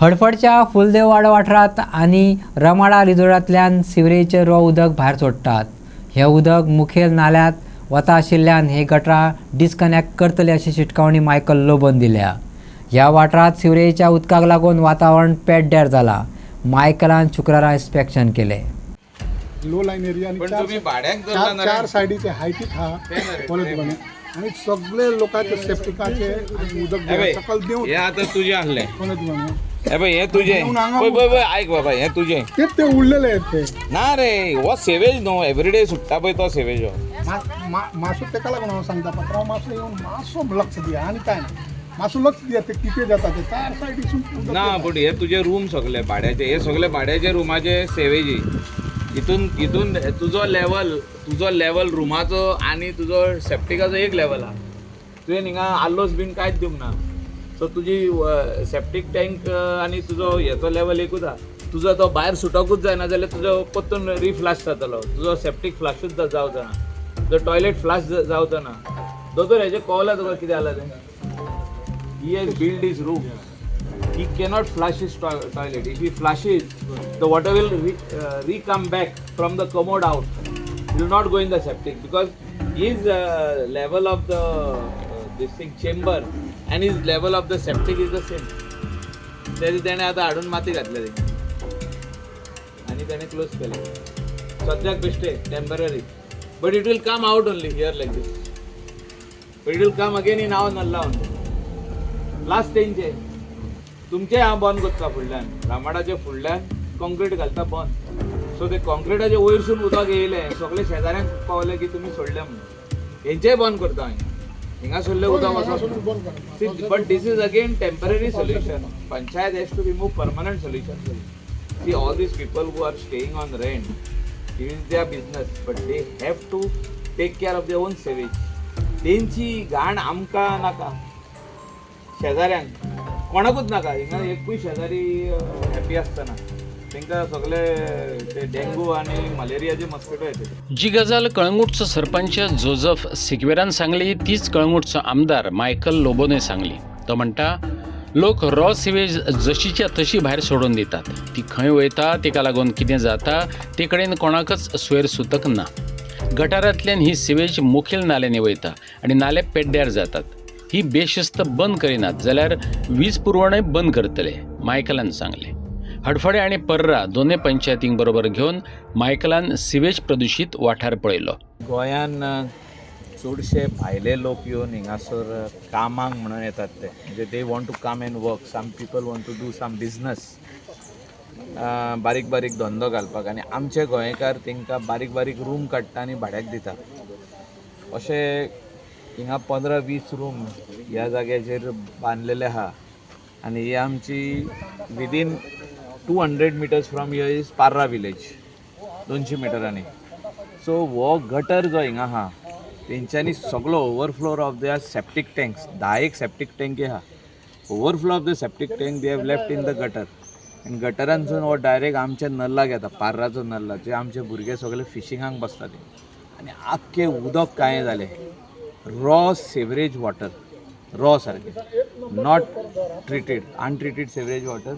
हडफडच्या फुलदेववाड वाठारात आणि Ramada रिजोर्टांतल्यान सिवरेजचे raw उदक भायर सोडटात। हे उदक मुखेल नाल्यांत वता आशिल्ल्यान हे गटारां डिस्कनेक्ट करतले अशी शिटकावणी मायकल लोबोन दिल्या। ह्या वाठारात सिवरेजच्या उदकाक लागून वातावरण पेड्ड्यार जाला। मायकलान शुक्रारा इन्स्पेक्शन केले। लो लाइन एरिया आणि चार सायडीचे हायटीक हा कॉलेज बने आणि सगळे लोकांचे सेफ्टिकाचे उदक सकल देऊन हे आता तुझे आणले कॉलेज बने हे बाई हे तुझे ऐक बाबा हे तुझे ते उरलेले आहेत ते ना रे हो सेवेज नो एव्हरीडे सुट्टा पळय तो सेवेज मासू तेका लागून हांव सांगता पत्राव मासू येऊन मासो लक्ष दिया आणि काय ना मासू लक्ष दिया ते किती जातात ते चार सायडीसून ना पण हे तुझे रूम सगळे भाड्याचे हे सगळे भाड्याचे रूमाचे सेवेजी इथून तुझो लेवल रूमाचो आणि तुझो सेप्टिकाचो एक लेवल हा तुवें हिंगा आल्लोस बीन कांयच दिवंक ना सो तुजी सेप्टीक टँक आणि तुजो हेचो लेवल एकूच हा तुजो तो भायर सुटोकूच जायना जाल्यार तुजो परतून रिफ्लाश जातलो तुजो सेप्टीक फ्लाशूच जावचो ना तुजो टॉयलेट फ्लाश जावचो ना दोतोर हेजें कळला तुका कितें जालां तें he has build his room he cannot flush his toilet. If he flushes, the water will come back from the commode out. It will not go in the septic because his level of the this thing chamber and his level of the septic is the same. त्याने आता हाडून माती घातली आणि त्याने close केले सद्याक बेश्टे temporary but it will come out only here like this but it will come again in our नल्ला ऑन लास्ट स्टेंजचे तुमचे हांव बंद करता फुडल्यान रामाडाचे फुडल्यान कॉन्क्रीट घालता बंद सो ते कॉन्क्रिटाचे वयरसून उदक येयलें सगळे शेजाऱ्यांक पावले की तुमी सोडले म्हणून हेंचेय बंद करता हांवें हिंगा सोडले उदक वचोन but this is again temporary solution panchayat has to remove permanent solution see all these people who are staying on rent it is their business but they have to take care of their own sewage तेंची घाण आमकां नाका शेजाऱ्यांक कोणाकूच नाका हिंगा एकूय शेजारी हॅपी आसतना तांकां सगळे ते डेंगू आणि मलेरियाचे मस्किटो येतात जी गजाल कळंगूटचो सरपंच जोझफ सिक्वेरान सांगली तीच कळंगूटचो आमदार मायकल लोबोने सांगली तो म्हणटा लोक रॉ सिवेज जशीच्या तशी भायर सोडून दितात ती खंय वयता तेका लागून कितें जाता ते कडेन कोणाकच स्वेर सुतक ना गटारांतल्यान ही सिवेज मुखेल नाल्यांनी वयता आनी नाले पेड्ड्यार जातात ही बेशिस्त बंद करिनात जाल्यार वीज पुरवणय बंद करतले मायकलान सांगले हडफडे आणि पर्रा दोनूय पंचायतींक बरोबर घेवन मायकलान सिवेज प्रदूषित वाठार पळयलो गोंयान चडशे भायले लोक येवन हिंगासर कामांक म्हणून येतात ते म्हणजे they want to come and work some people want to do some business बारीक बारीक धंदो घालपाक आनी आमचे गोंयकार तांकां बारीक बारीक रूम काडटा आनी भाड्याक दिता अशें हिंगा 15-20 रूम ह्या जाग्याचेर बांदलेले आहा आनी ही आमची within 200 metres from here is Parra village 200 मिटरांनी सो हो गटर जो हिंगा आहा तेंच्यांनी सगळो overflow of their septic tanks 10 septic टँकी आहा overflow of the septic tank they have left in the gutter आनी गटरांसून हो डायरेक्ट आमच्या नल्लाक येता पार्राचो नल्ला जे आमचे भुरगे सगळे फिशिंगाक बसता ते आनी आख्खे उदक काय जालें रॉ सेवरेज वॉटर रॉ सारकें not treated untreated sewerage water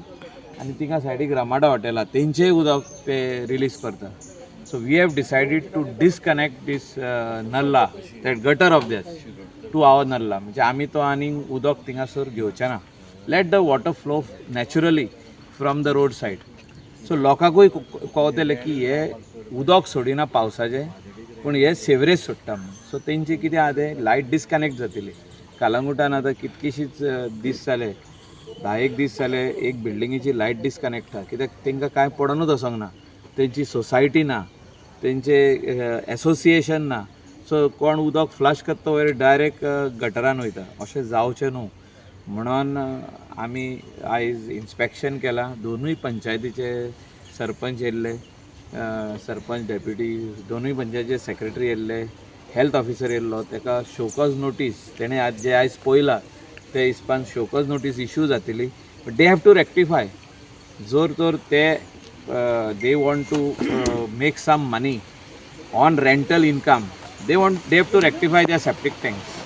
आनी थिंगा सायडीक रामाडा हॉटेल आहा तेंचेय उदक ते रिलीज करता so we have decided to disconnect this नल्ला that gutter of that to our नल्ला म्हणजे आमी तो आनी उदक थिंगासर घेवचें ना let the water flow naturally from the road side so लोकांकूय कळटलें की हे उदक सोडिना पावसाचें पूण हे सेवरेज सोडटा म्हणून सो तेंची कितें आहा तें लायट डिस्कनेक्ट जातली कालंगुटान आतां कितकीशीच दीस जाले 10 दीस जाले एक बिल्डिंगेची लायट डिस्कनेक्ट आहा कित्याक तांकां कांय पडनूच वचोंक ना तेंची सोसायटी ना तेंचे एसोसिएशन ना सो कोण उदक फ्लश करता वयर डायरेक्ट गटरान वयता अशें जावचें न्हू म्हणून आमी आयज इन्स्पेक्शन केलां दोनूय पंचायतीचे सरपंच येयल्ले सरपंच डेप्युटी दोनूय पंचायतीचे सेक्रेटरी येयल्ले हेल्थ ऑफिसर येयल्लो ताका शोकॉज नोटीस तेणें आज जे आयज पळयलां ते हिसपान शोकॉज नोटीस इश्यू जातली but they have to rectify जोर तोर ते they want to make some money on rental income they have to rectify their septic tanks